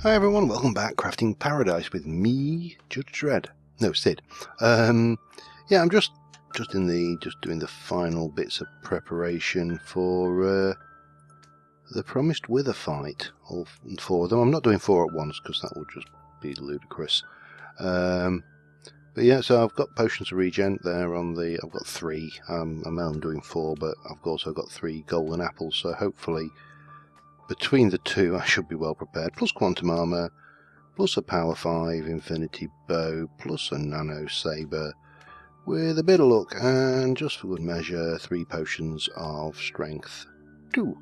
Hi everyone, welcome back, Crafting Paradise with me, Judge Dredd. No, Sid. Yeah, I'm just doing the final bits of preparation for the promised Wither fight. All four of them. I'm not doing four at once because that would just be ludicrous. But yeah, so I've got potions of regen there on the. I've got three. I'm only doing four, but I've also got 3 golden apples. So hopefully, between the two, I should be well prepared. Plus quantum armor, plus a power 5 infinity bow, plus a nano saber, with a bit of luck, and just for good measure, 3 potions of strength 2.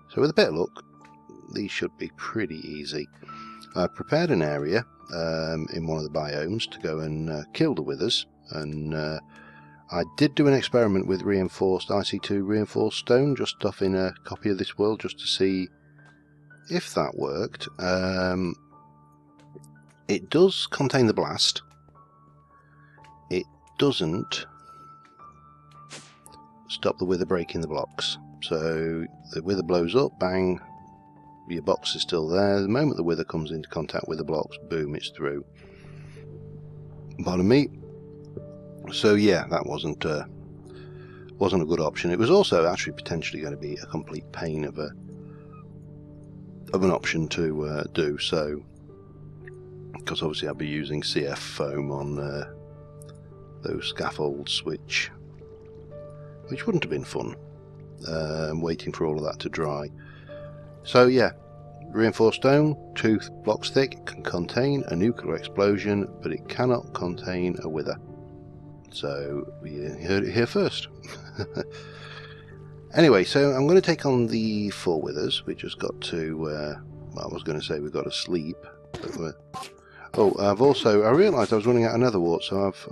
So with a bit of luck, these should be pretty easy. I've prepared an area in one of the biomes to go and kill the withers, and I did do an experiment with reinforced IC2 reinforced stone, just stuff in a copy of this world just to see if that worked. It does contain the blast. It doesn't stop the wither breaking the blocks. So the wither blows up, bang, your box is still there. The moment the wither comes into contact with the blocks, boom, it's through. Pardon me. So yeah, that wasn't a good option. It was also actually potentially going to be a complete pain of an option to do. So, because obviously I'll be using CF foam on those scaffolds, which wouldn't have been fun. Waiting for all of that to dry. So yeah, reinforced stone, 2 blocks thick, can contain a nuclear explosion, but it cannot contain a wither. So we heard it here first. Anyway, so I'm going to take on the 4 withers. We just got to, well, I was going to say we got to sleep. But I realised I was running out of netherwort, so I've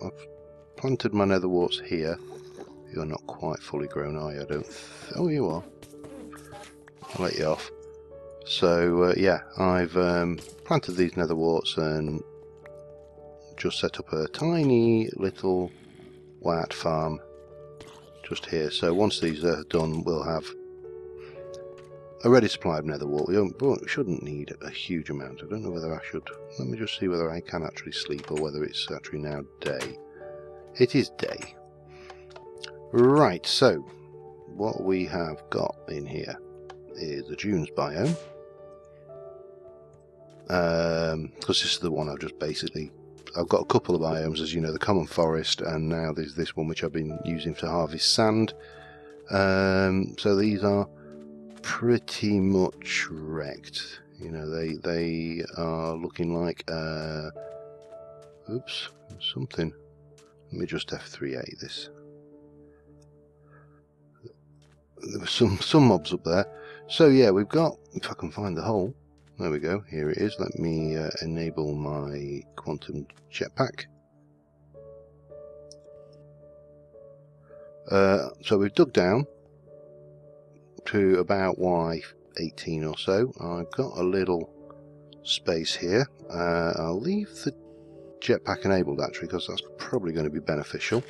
planted my netherworts here. You're not quite fully grown, are you? Oh, you are. I'll let you off. So, yeah, I've planted these netherworts and just set up a tiny little white farm just here. So once these are done, we'll have a ready supply of netherwort. We shouldn't need a huge amount. I don't know whether I should. Let me just see whether I can actually sleep or whether it's actually now day. It is day. Right, so what we have got in here is the dunes biome. Because this is the one I've just basically... I've got a couple of biomes, as you know, the common forest, and now there's this one which I've been using to harvest sand. So these are pretty much wrecked. You know, they are looking like... oops, something. Let me just F3A this. There were some mobs up there. So yeah, we've got, if I can find the hole, there we go, here it is. Let me enable my quantum jetpack. So we've dug down to about Y18 or so. I've got a little space here. I'll leave the jetpack enabled actually, because that's probably going to be beneficial.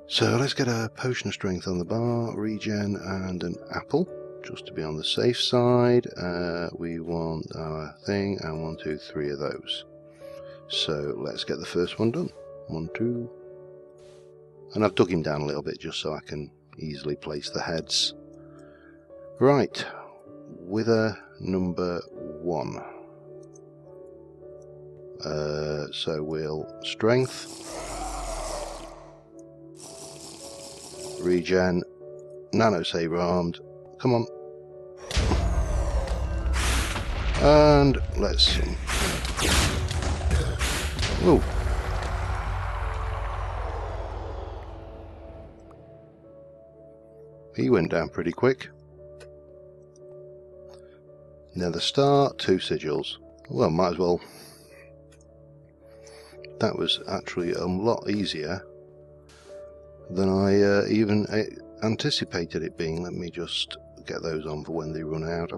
So let's get a potion of strength on the bar, regen, and an apple, just to be on the safe side. We want our thing, and 1, 2, 3 of those. So let's get the first one done. 1, 2. And I've dug him down a little bit just so I can easily place the heads. Right, wither number 1. So we'll strength. Regen, nano saber armed, come on, and let's. Oh, he went down pretty quick. Nether star, 2 sigils. Well, might as well. That was actually a lot easier than I even anticipated it being. Let me just get those on for when they run out.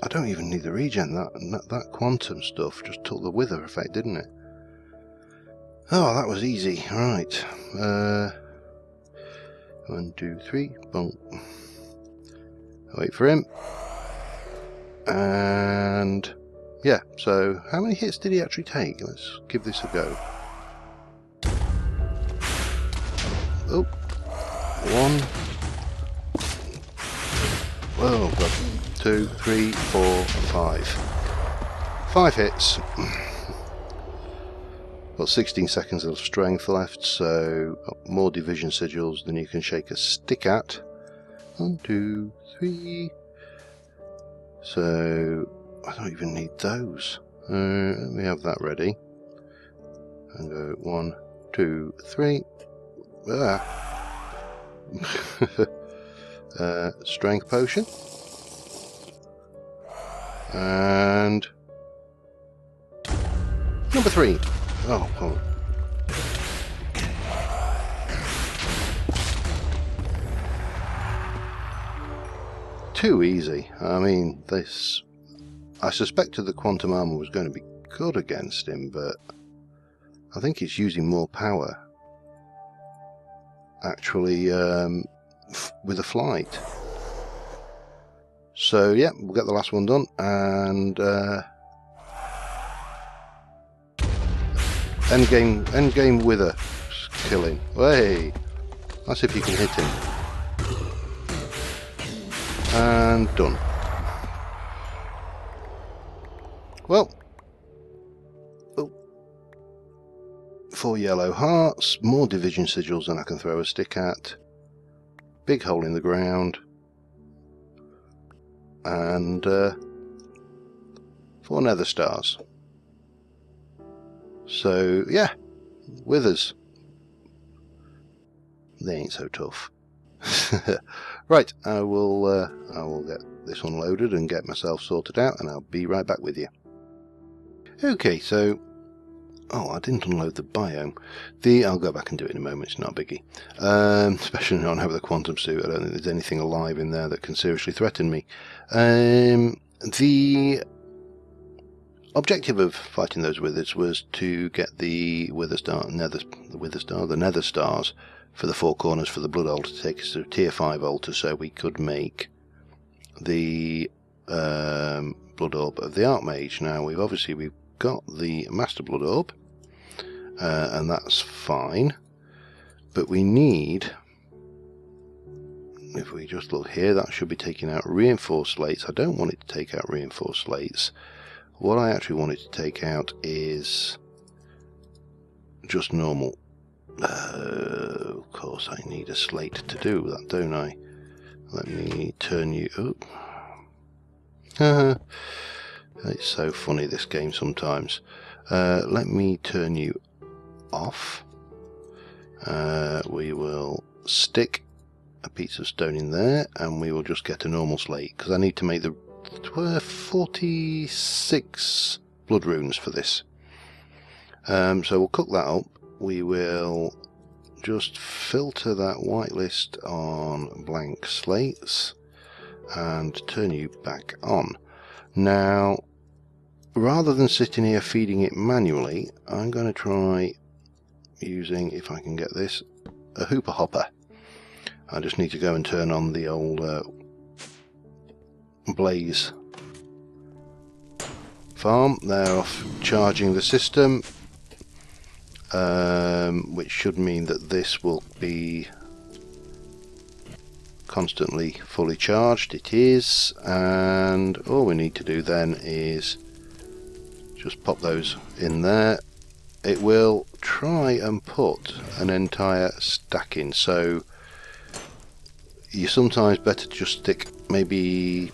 I don't even need the regen. That quantum stuff just took the wither effect, didn't it? Oh, that was easy. Right. 1, 2, 3. Boom. Wait for him. And yeah, so how many hits did he actually take? Let's give this a go. Oh, one. Oh god. 2, 3, 4, 5. 5 hits. Got 16 seconds of strength left, so more division sigils than you can shake a stick at. 1, 2, 3. So I don't even need those. Let me have that ready. And go 1, 2, 3. Strength potion. And number 3. Oh. Too easy. I mean, this... I suspected the quantum armor was going to be good against him, but I think it's using more power. Actually, with a flight. So, yeah, we'll get the last one done, and... Endgame wither killing. Hey! That's if you can hit him. And done. Well. Oh. 4 yellow hearts. More division sigils than I can throw a stick at. Big hole in the ground. And 4 nether stars. So, yeah, withers. They ain't so tough. Right, I will get this unloaded and get myself sorted out, and I'll be right back with you. Okay, so... Oh, I didn't unload the biome. I'll go back and do it in a moment, it's not a biggie. Especially not having the quantum suit, I don't think there's anything alive in there that can seriously threaten me. The objective of fighting those withers was to get the nether stars for the 4 corners for the blood altar to take us to tier 5 altar, so we could make the blood orb of the ArchMage. Now we've got the master blood orb, and that's fine, but we need, if we just look here, that should be taking out reinforced slates. I don't want it to take out reinforced slates. What I actually want it to take out is just normal. Of course I need a slate to do that, don't I? Let me turn you up. It's so funny, this game sometimes. Let me turn you off. We will stick a piece of stone in there, and we will just get a normal slate, because I need to make the 46 blood runes for this. So we'll cook that up. We will just filter that whitelist on blank slates and turn you back on. Now, rather than sitting here feeding it manually, I'm going to try using, if I can get this, a hooper hopper. I just need to go and turn on the old blaze farm. They're off charging the system, which should mean that this will be constantly fully charged. It is, and all we need to do then is just pop those in there. It will try and put an entire stack in, so you sometimes better just stick maybe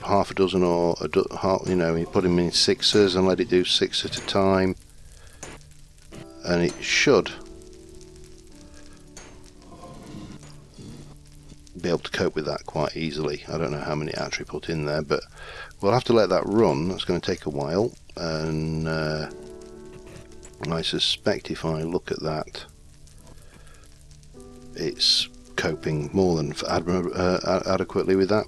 half a dozen or half, you put them in 6s and let it do 6 at a time, and it should be able to cope with that quite easily. I don't know how many it actually put in there, but we'll have to let that run. That's going to take a while, and I suspect if I look at that, it's coping more than adequately with that.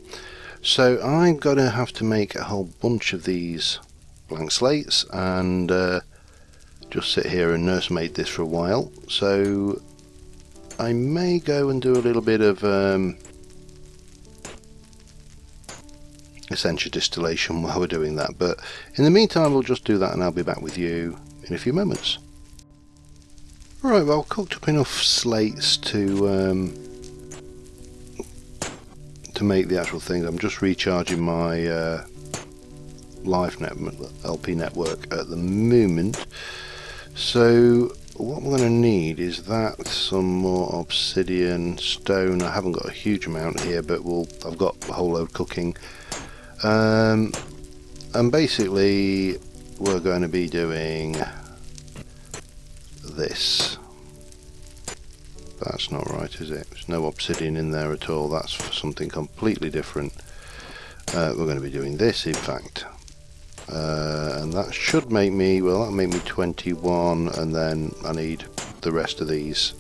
So I'm going to have to make a whole bunch of these blank slates and just sit here and nursemaid this for a while. So I may go and do a little bit of Essentia distillation while we're doing that. But in the meantime, we'll just do that, and I'll be back with you in a few moments. Right, well, I've cooked up enough slates to make the actual thing. I'm just recharging my LP network at the moment. So what we're going to need is that, some more obsidian, stone. I haven't got a huge amount here, but I've got a whole load cooking. And basically we're going to be doing this. That's not right, is it? There's no obsidian in there at all. That's for something completely different. We're going to be doing this, in fact. And that should make me, well, that'll make me 21, and then I need the rest of these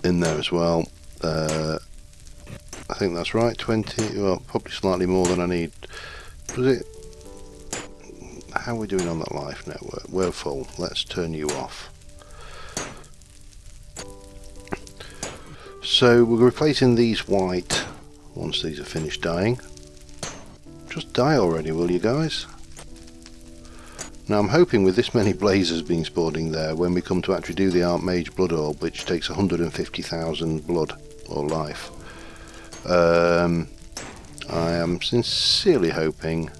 in there as well. I think that's right, 20, well, probably slightly more than I need. Was it? How are we doing on that life network? We're full. Let's turn you off. So we're replacing these white once these are finished dying. Just die already, will you guys? Now I'm hoping with this many blazers being spawning there, when we come to actually do the ArchMage Blood Orb, which takes 150,000 blood or life, I am sincerely hoping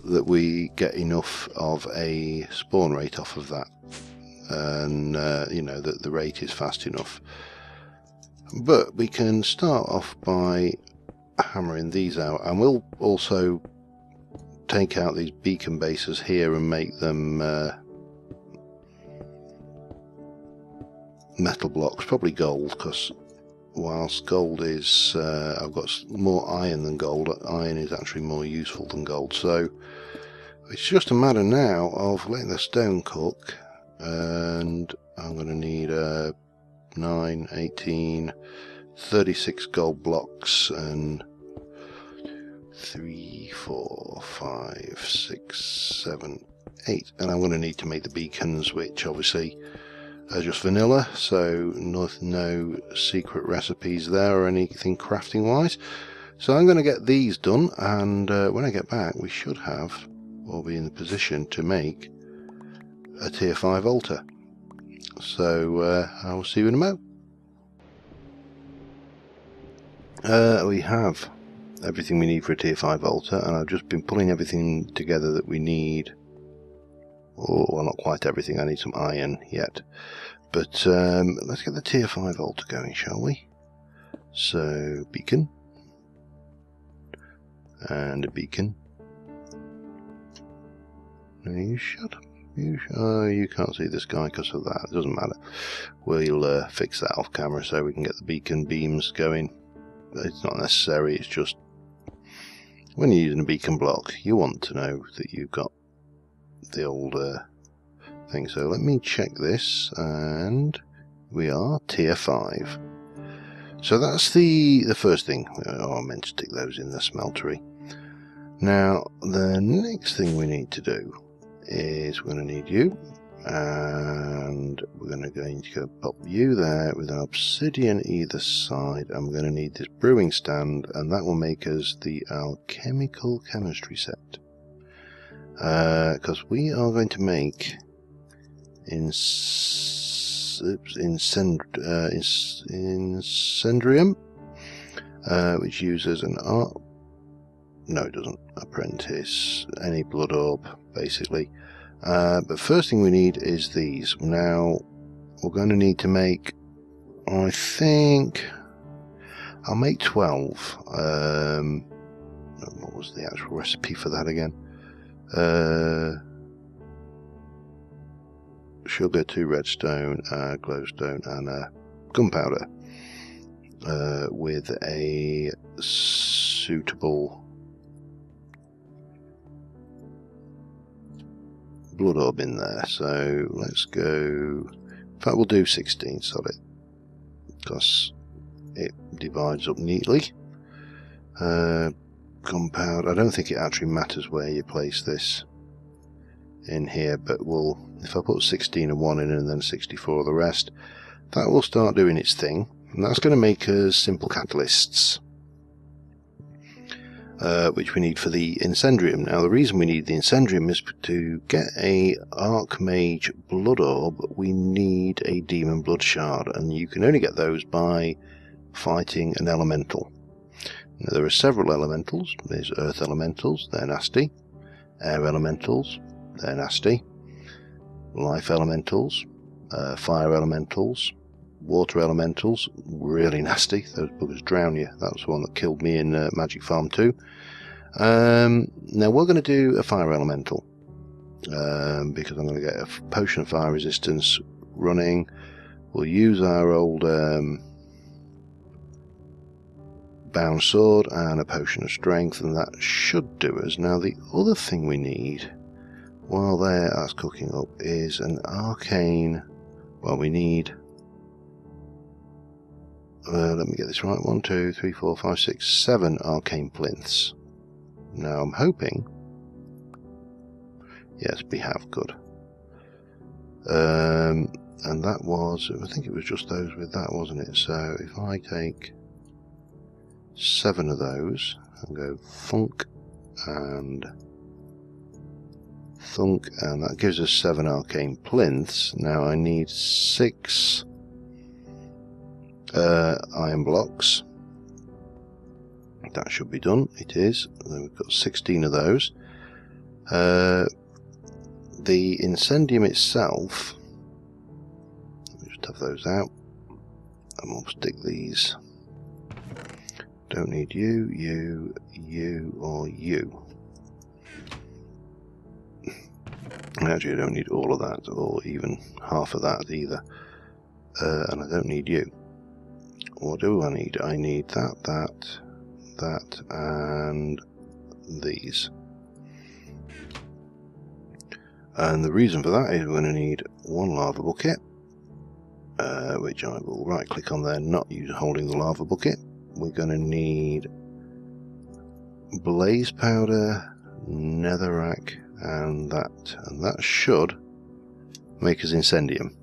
that we get enough of a spawn rate off of that, and you know, that the rate is fast enough. But we can start off by hammering these out, and we'll also take out these beacon bases here and make them metal blocks, probably gold, because whilst gold is, I've got more iron than gold, iron is actually more useful than gold. So it's just a matter now of letting the stone cook, and I'm going to need 9, 18, 36 gold blocks, and 3, 4, 5, 6, 7, 8, and I'm going to need to make the beacons, which obviously are just vanilla, so no secret recipes there or anything crafting wise. So I'm going to get these done, and when I get back we should have, or be in the position to make a tier 5 altar. So I will see you in a moment. We have everything we need for a tier 5 altar, and I've just been pulling everything together that we need. Oh, well, not quite everything, I need some iron yet. But let's get the tier 5 altar going, shall we? So, beacon. And a beacon. No, you shut up. You can't see this guy because of that. It doesn't matter. We'll fix that off camera so we can get the beacon beams going. It's not necessary, it's just when you're using a beacon block, you want to know that you've got the old thing. So let me check this, and we are tier 5. So that's the first thing. Oh, I meant to stick those in the smeltery. Now the next thing we need to do is we're going to need you, and we're going to go pop you there with an obsidian either side, and we're going to need this brewing stand, and that will make us the alchemical chemistry set, because we are going to make Incendrium, which uses an no, it doesn't. Apprentice, any blood orb, basically. But first thing we need is these. Now, we're going to need to make, I think, I'll make 12. What was the actual recipe for that again? Sugar, 2 redstone, glowstone, and gunpowder, with a suitable blood orb in there. So let's go, in fact we'll do 16 solid because it divides up neatly. Gunpowder, I don't think it actually matters where you place this in here, but we'll, if I put 16 of one in and then 64 of the rest, that will start doing its thing, and that's going to make us simple catalysts. which we need for the Incendium. Now, the reason we need the Incendium is to get a ArchMage Blood Orb, we need a Demon Blood Shard, and you can only get those by fighting an Elemental. Now, there are several Elementals. There's Earth Elementals, they're nasty. Air Elementals, they're nasty. Life Elementals, Fire Elementals, Water Elementals, really nasty. Those buggers drown you. That was the one that killed me in Magic Farm 2. Now we're going to do a Fire Elemental, because I'm going to get a Potion of Fire Resistance running. We'll use our old Bound Sword and a Potion of Strength, and that should do us. Now the other thing we need, while that's cooking up, is an Arcane. Well, we need... let me get this right. 1, 2, 3, 4, 5, 6, 7 Arcane Plinths. Now I'm hoping... Yes, we have. Good. And that was... I think it was just those with that, wasn't it? So if I take 7 of those and go thunk and thunk, and that gives us 7 Arcane Plinths. Now I need 6 iron blocks. That should be done. It is. Then we've got 16 of those. The Incendium itself, let me just have those out, and we'll stick these. Don't need you, you, you, or you. Actually, I don't need all of that, or even half of that either. And I don't need you. What do I need? I need that, and these. And the reason for that is we're going to need 1 lava bucket, which I will right click on there, not holding the lava bucket. We're going to need blaze powder, netherrack, and that should make us Incendium.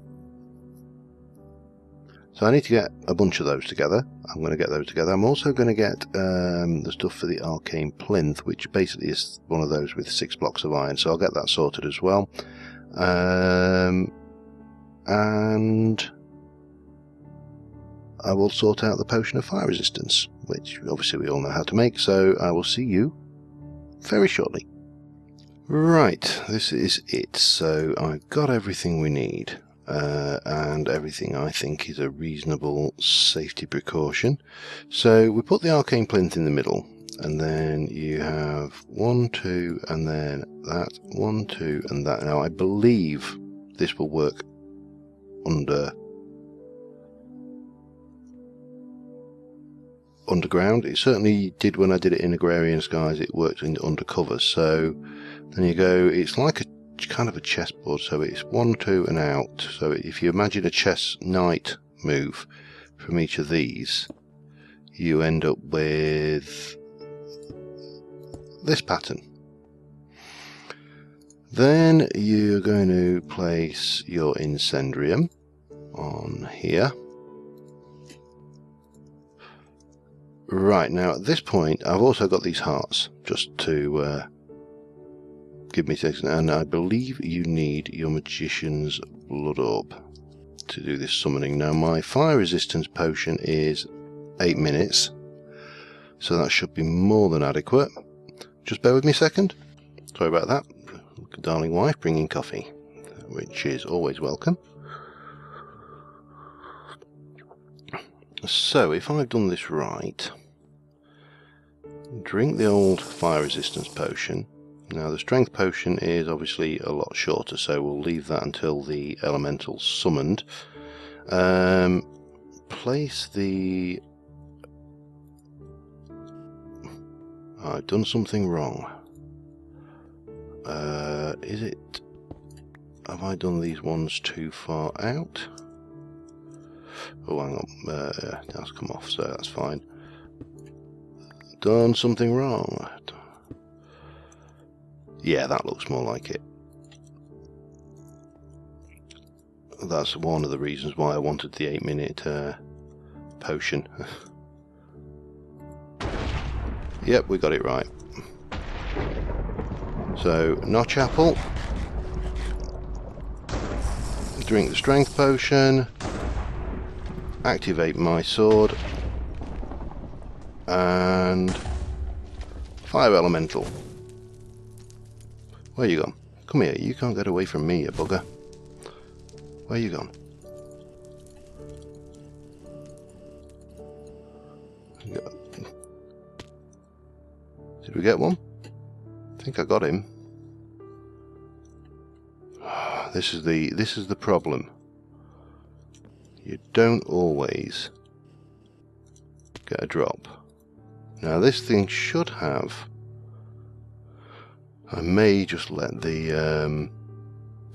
So I need to get a bunch of those together. I'm going to get those together. I'm also going to get the stuff for the Arcane Plinth, which basically is one of those with 6 blocks of iron. So I'll get that sorted as well. And I will sort out the Potion of Fire Resistance, which obviously we all know how to make. So I will see you very shortly. Right, this is it. So I've got everything we need. And everything I think is a reasonable safety precaution. So we put the Arcane Plinth in the middle, and then you have 1, 2, and then that, 1, 2, and that. Now I believe this will work underground. It certainly did when I did it in Agrarian Skies. It worked in undercover. So then you go, it's like a kind of a chessboard, so it's 1, 2 and out. So if you imagine a chess knight move from each of these, you end up with this pattern. Then you're going to place your Incendium on here. Right, now at this point I've also got these hearts just to give me a second, and I believe you need your Magician's Blood Orb to do this summoning. Now my fire resistance potion is 8 minutes, so that should be more than adequate. Just bear with me a second. Sorry about that. Darling wife bringing coffee, which is always welcome. So if I've done this right, drink the old fire resistance potion. Now the strength potion is obviously a lot shorter, so we'll leave that until the elemental's summoned. Place the... I've done something wrong. Is it... Have I done these ones too far out? Oh, hang on. That's come off, so that's fine. Done something wrong. Yeah, that looks more like it. That's one of the reasons why I wanted the 8-minute potion. Yep, we got it right. So, notch apple. Drink the strength potion. Activate my sword. And fire elemental. Where you gone? Come here, you can't get away from me, you bugger. Where you gone? Did we get one? I think I got him. This is the problem. You don't always get a drop. Now this thing should have. I may just let the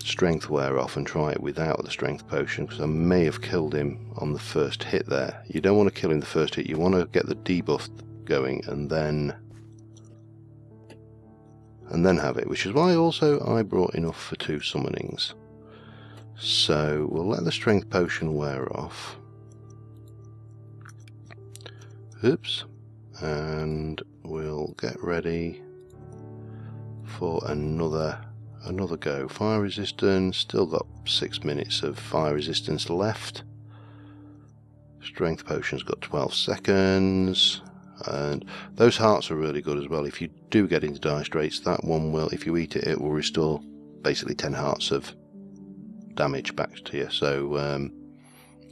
strength wear off and try it without the strength potion, because I may have killed him on the first hit there. You don't want to kill him the first hit. You want to get the debuff going and then have it, which is why also I brought enough for 2 summonings. So we'll let the strength potion wear off. Oops. And we'll get ready for another go. Fire resistance, still got 6 minutes of fire resistance left. Strength potion's got 12 seconds. And those hearts are really good as well. If you do get into die straits, that one will, if you eat it, it will restore basically 10 hearts of damage back to you. So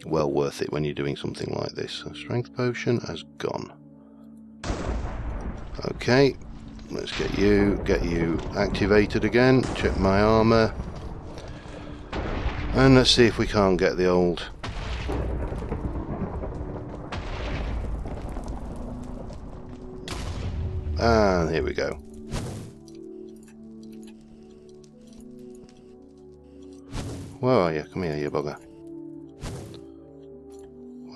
well worth it when you're doing something like this. So strength potion has gone. Okay, let's get you activated again. Check my armor. And let's see if we can't get the old... And here we go. Where are you? Come here, you bugger.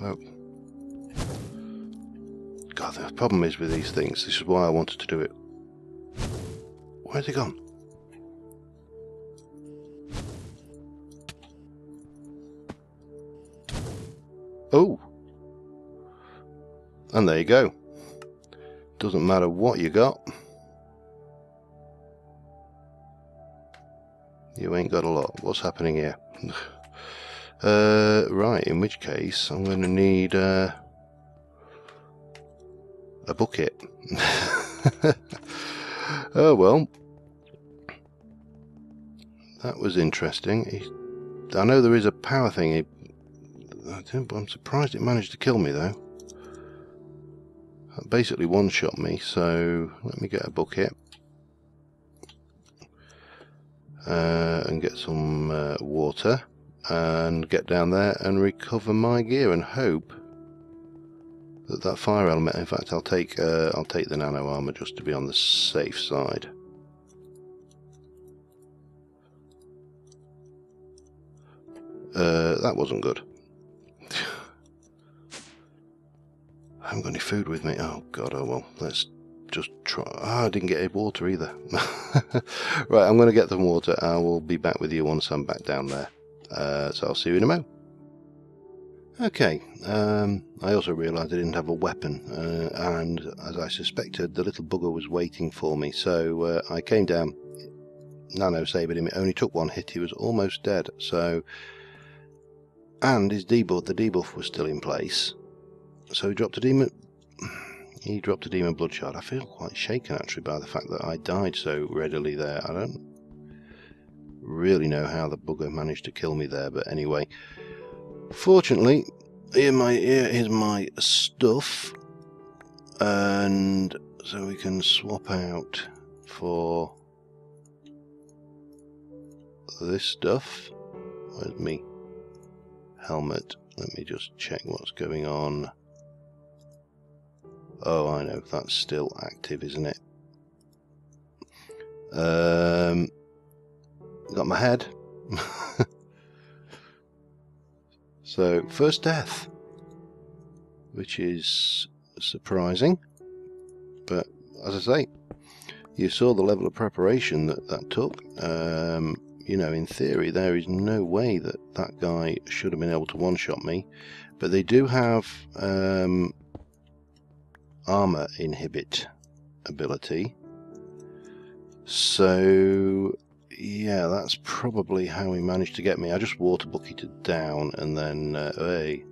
Well, God, the problem is with these things. This is why I wanted to do it. Where's he gone? Oh! And there you go. Doesn't matter what you got. You ain't got a lot. What's happening here? Right, in which case I'm going to need a bucket. Oh well. That was interesting. I know there is a power thing. I'm surprised it managed to kill me though. That basically one-shot me, so let me get a bucket. And get some water and get down there and recover my gear and hope that fire element. In fact, I'll take the nano armor just to be on the safe side. That wasn't good. I haven't got any food with me. Oh god, oh well, let's just try. I didn't get any water either. Right, I'm going to get some water. I will be back with you once I'm back down there. So I'll see you in a moment. Okay, I also realised I didn't have a weapon, and as I suspected, the little bugger was waiting for me. So I came down, nano-sabered him. It only took 1 hit. He was almost dead. So, and his debuff, the debuff was still in place. So he dropped a demon. He dropped a demon blood shard. I feel quite shaken actually by the fact that I died so readily there. I don't really know how the bugger managed to kill me there, but anyway. Fortunately, here is my stuff, and so we can swap out for this stuff. Where's me helmet? Let me just check what's going on. Oh, I know, that's still active, isn't it? Got my head. So, first death, which is surprising, but as I say, you saw the level of preparation that took. You know, in theory, there is no way that guy should have been able to one-shot me, but they do have armor inhibit ability. So yeah, that's probably how he managed to get me. I just water bucketed down and then hey.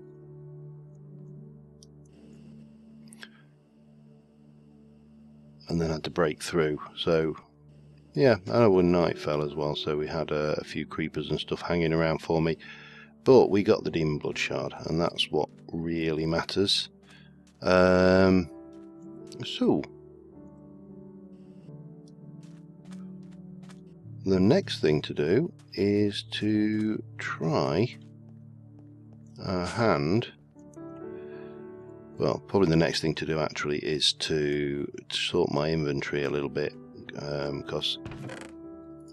And then had to break through. So yeah, and one night fell as well, so we had a few creepers and stuff hanging around for me. But we got the Demon Blood Shard, and that's what really matters. So the next thing to do is to try our hand. Well, probably the next thing to do actually is to sort my inventory a little bit, because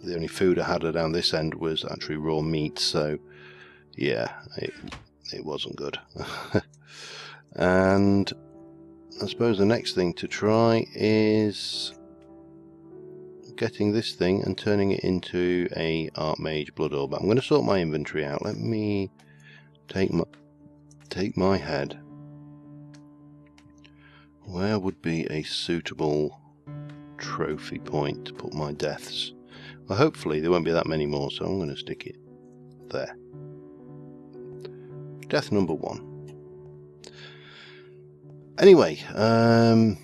the only food I had down this end was actually raw meat, so yeah, it wasn't good. And I suppose the next thing to try is getting this thing and turning it into a ArchMage Blood Orb. I'm going to sort my inventory out. Let me take my head. Where would be a suitable trophy point to put my deaths? Well, hopefully there won't be that many more, so I'm going to stick it there. Death number 1. Anyway, so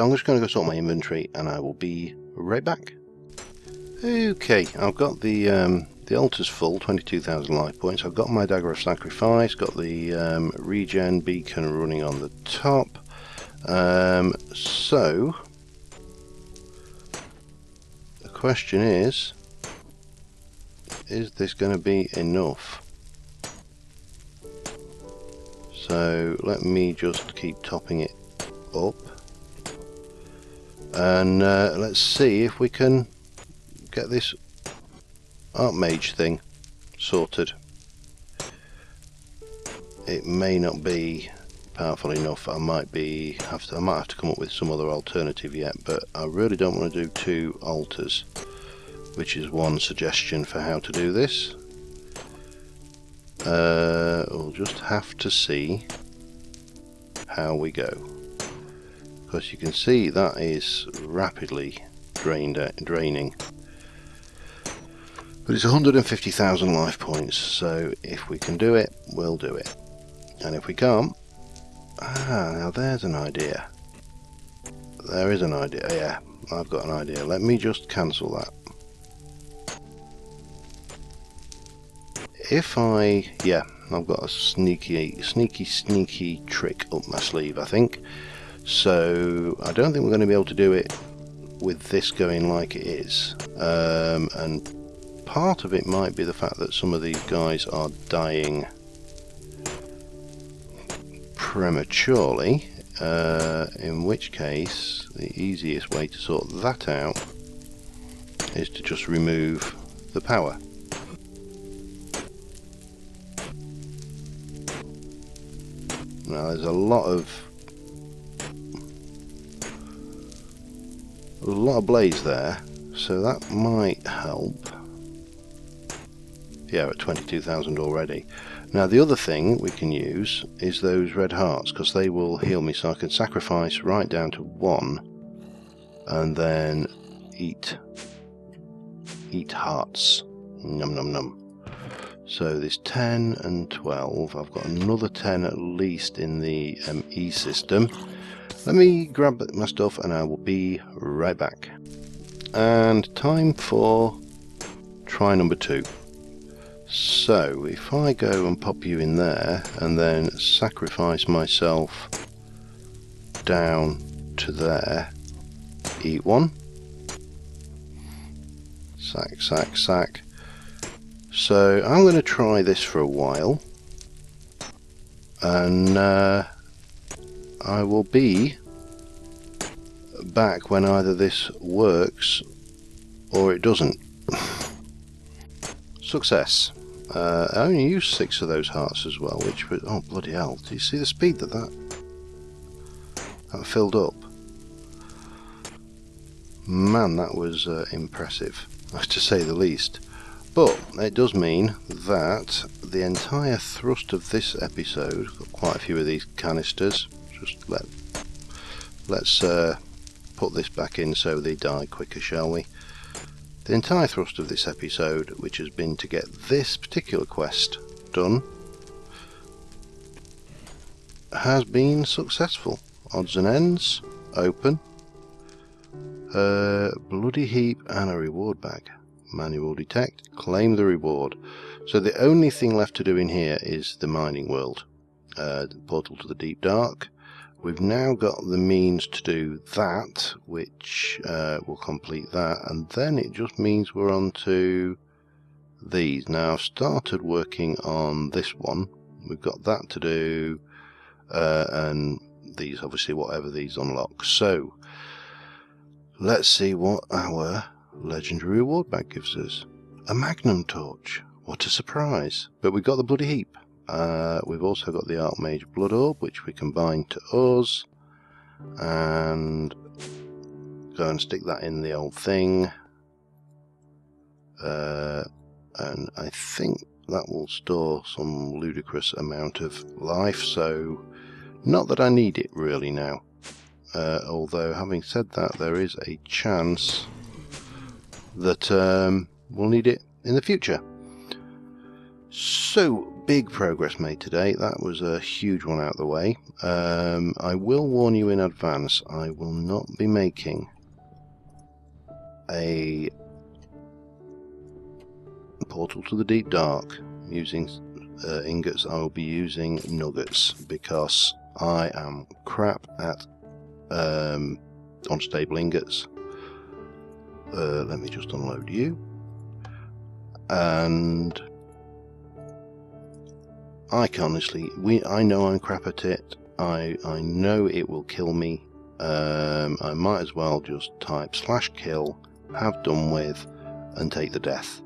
I'm just going to go sort my inventory and I will be right back. Okay, I've got the altars full, 22,000 life points. I've got my Dagger of Sacrifice, got the regen beacon running on the top. So the question is this going to be enough? So let me just keep topping it up, and let's see if we can get this ArchMage thing sorted. It may not be powerful enough. I might have to come up with some other alternative yet, but I really don't want to do 2 altars, which is one suggestion for how to do this. We'll just have to see how we go, because you can see that is rapidly draining. But it's 150,000 life points, so if we can do it, we'll do it. And if we can't, now there's an idea. There is an idea. Yeah, I've got an idea. Let me just cancel that. If I've got a sneaky trick up my sleeve, I think. So I don't think we're going to be able to do it with this going like it is. And part of it might be the fact that some of these guys are dying prematurely, in which case the easiest way to sort that out is to just remove the power. Now there's a lot of blaze there, so that might help. Yeah, we're at 22,000 already. Now the other thing we can use is those red hearts, because they will heal me, so I can sacrifice right down to 1 and then eat hearts. Num num num. So there's 10 and 12. I've got another 10 at least in the E system. Let me grab my stuff and I will be right back. And time for try number 2. So if I go and pop you in there and then sacrifice myself down to there, eat 1, sack, sack, sack. So I'm going to try this for a while, and I will be back when either this works or it doesn't. Success. I only used 6 of those hearts as well, which was, oh bloody hell, do you see the speed that filled up? Man, that was impressive, to say the least. But it does mean that the entire thrust of this episode, got quite a few of these canisters, just let's put this back in so they die quicker, shall we? The entire thrust of this episode, which has been to get this particular quest done, has been successful. Odds and ends, open, bloody heap and a reward bag. Manual detect, claim the reward. So the only thing left to do in here is the mining world, the portal to the deep dark. We've now got the means to do that, which will complete that, and then it just means we're on to these. Now I've started working on this one. We've got that to do, and these, obviously, whatever these unlock. So let's see what our legendary reward bag gives us. A magnum torch. What a surprise. But we've got the bloody heap. We've also got the ArchMage Blood Orb, which we combine to us, and go and stick that in the old thing, and I think that will store some ludicrous amount of life, so not that I need it really now, although having said that, there is a chance that we'll need it in the future. So, big progress made today. That was a huge one out of the way. I will warn you in advance, I will not be making a portal to the deep dark using ingots. I will be using nuggets because I am crap at unstable ingots. Let me just unload you. And I can honestly, I know I'm crap at it. I know it will kill me. I might as well just type /kill, have done with, and take the death,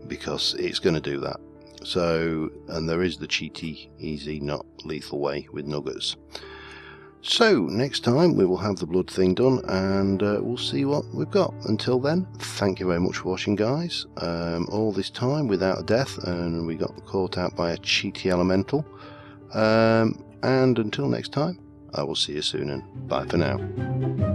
because it's going to do that. So, and there is the cheaty, easy, not lethal way with nuggets. So, next time we will have the blood thing done, and we'll see what we've got. Until then, thank you very much for watching, guys. All this time without a death, and we got caught out by a cheaty elemental. And until next time, I will see you soon, and bye for now.